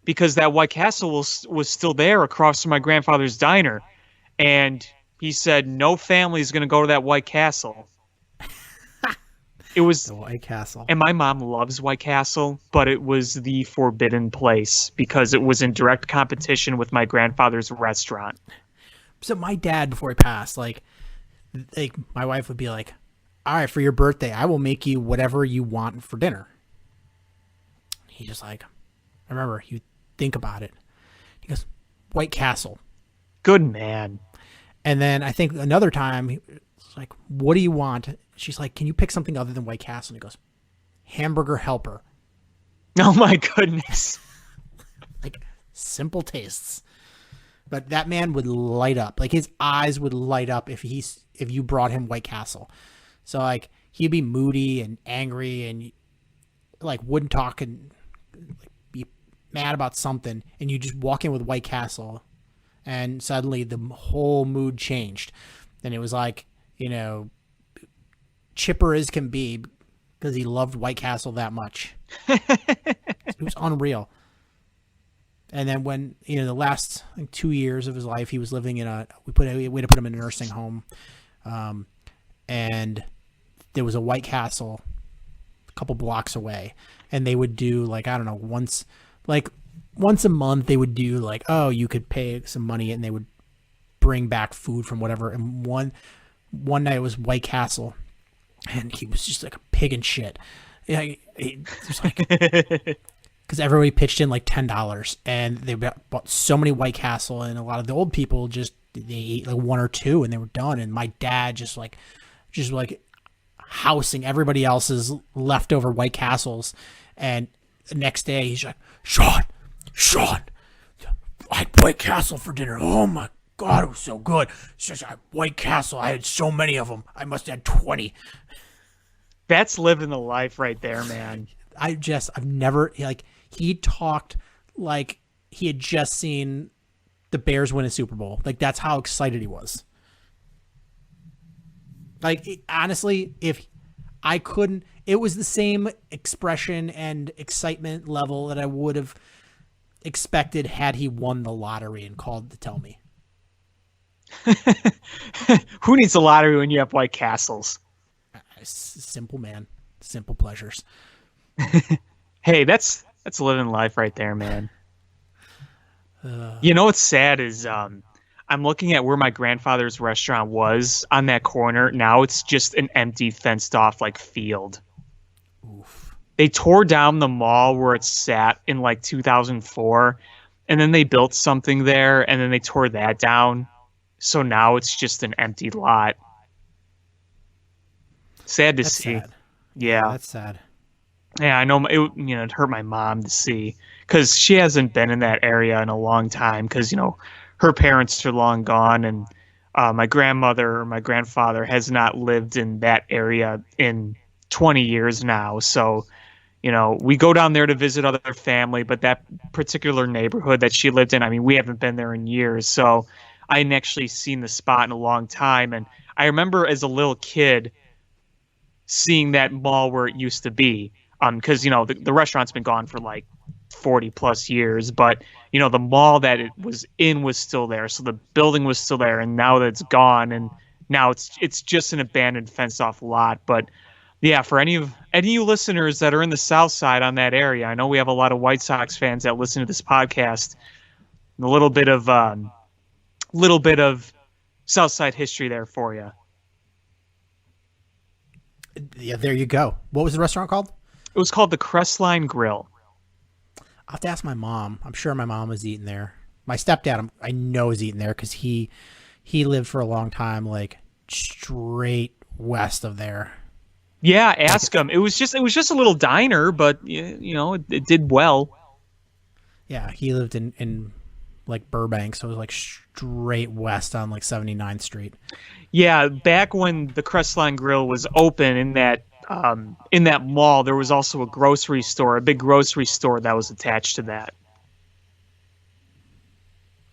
because that White Castle was still there across from my grandfather's diner. And he said, no family is going to go to that White Castle. It was the White Castle. And my mom loves White Castle, but it was the forbidden place because it was in direct competition with my grandfather's restaurant. So my dad, before he passed, like my wife would be like, all right, for your birthday, I will make you whatever you want for dinner. He just like, I remember he would think about it. He goes, White Castle. Good man. And then I think another time, he was like, what do you want? She's like, can you pick something other than White Castle? And he goes, Hamburger Helper. Oh, my goodness. Like, simple tastes. But that man would light up. Like, his eyes would light up if you brought him White Castle. So, like, he'd be moody and angry and, like, wouldn't talk and like, be mad about something, and you just walk in with White Castle, and suddenly the whole mood changed. And it was like, chipper as can be because he loved White Castle that much. It was unreal. And then when, the last 2 years of his life, he was living in we had to put him in a nursing home. And there was a White Castle a couple blocks away, and they would do once a month they would do you could pay some money and they would bring back food from whatever. And one night it was White Castle, and he was just like a pig in shit. It was like, because everybody pitched in $10, and they bought so many White Castle, and a lot of the old people they ate one or two and they were done. And my dad just housing everybody else's leftover White Castles. And the next day he's like, Sean, I had White Castle for dinner. Oh my God, it was so good. White Castle, I had so many of them. I must have had 20. That's living the life right there, man. I've never, he talked like he had just seen the Bears win a Super Bowl. That's how excited he was. Honestly, if I couldn't, it was the same expression and excitement level that I would have expected had he won the lottery and called to tell me. Who needs a lottery when you have White Castles? Simple, man. Simple pleasures. Hey, that's living life right there, man. What's sad is I'm looking at where my grandfather's restaurant was on that corner. Now it's just an empty, fenced-off field. Oof. They tore down the mall where it sat in 2004, and then they built something there, and then they tore that down. So now it's just an empty lot. Sad to see. Sad. Yeah, that's sad. Yeah, I know. It hurt my mom to see because she hasn't been in that area in a long time. Because her parents are long gone, and my grandmother or my grandfather has not lived in that area in 20 years now. So, we go down there to visit other family, but that particular neighborhood that she lived in, we haven't been there in years. So I hadn't actually seen the spot in a long time. And I remember as a little kid seeing that mall where it used to be. Because, the restaurant's been gone for 40 plus years, but, the mall that it was in was still there. So the building was still there, and now that it's gone, and now it's just an abandoned fenced off lot. But yeah, for any of you listeners that are in the South Side on that area, I know we have a lot of White Sox fans that listen to this podcast. A little bit of South Side history there for you. Yeah, there you go. What was the restaurant called? It was called the Crestline Grill. I'll have to ask my mom. I'm sure my mom was eating there. My stepdad, I know, is eating there because he lived for a long time, straight west of there. Yeah, ask him. It was just a little diner, but it did well. Yeah, he lived in Burbank, so it was straight west on 79th Street. Yeah, back when the Crestline Grill was open in that mall, there was also a grocery store, a big grocery store that was attached to that.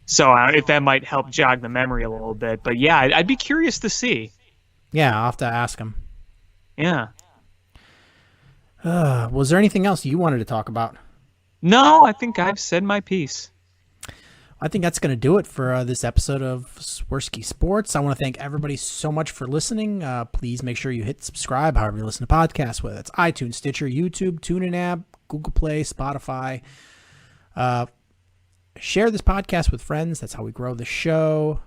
So if that might help jog the memory a little bit. But yeah, I'd be curious to see. Yeah, I'll have to ask him. Yeah. Was there anything else you wanted to talk about? No, I think I've said my piece. I think that's going to do it for this episode of Swirsky Sports. I want to thank everybody so much for listening. Please make sure you hit subscribe however you listen to podcasts, whether it's iTunes, Stitcher, YouTube, TuneIn app, Google Play, Spotify. Share this podcast with friends. That's how we grow the show.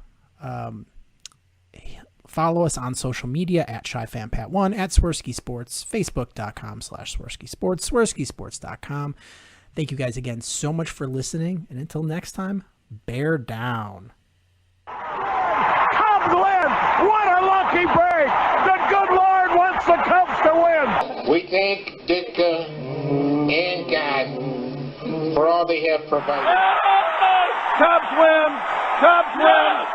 Follow us on social media at ShyFanPat1, at Swirsky Sports, Facebook.com/Swirsky Sports, SwirskySports.com. Thank you guys again so much for listening. And until next time, bear down. Cubs win! What a lucky break! The good Lord wants the Cubs to win! We thank Ditka and God for all they have provided. Cubs win! Cubs win!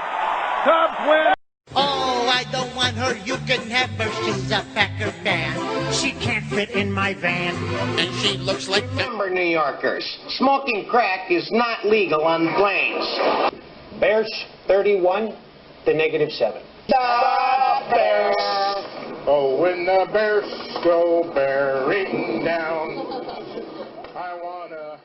Cubs win! Oh, I don't want her. You can have her. She's a Packer fan. She can't fit fit in my van. And she looks like number New Yorkers. Smoking crack is not legal on planes. Bears 31 to -7. The Bears. Oh, when the Bears go bearing down, I wanna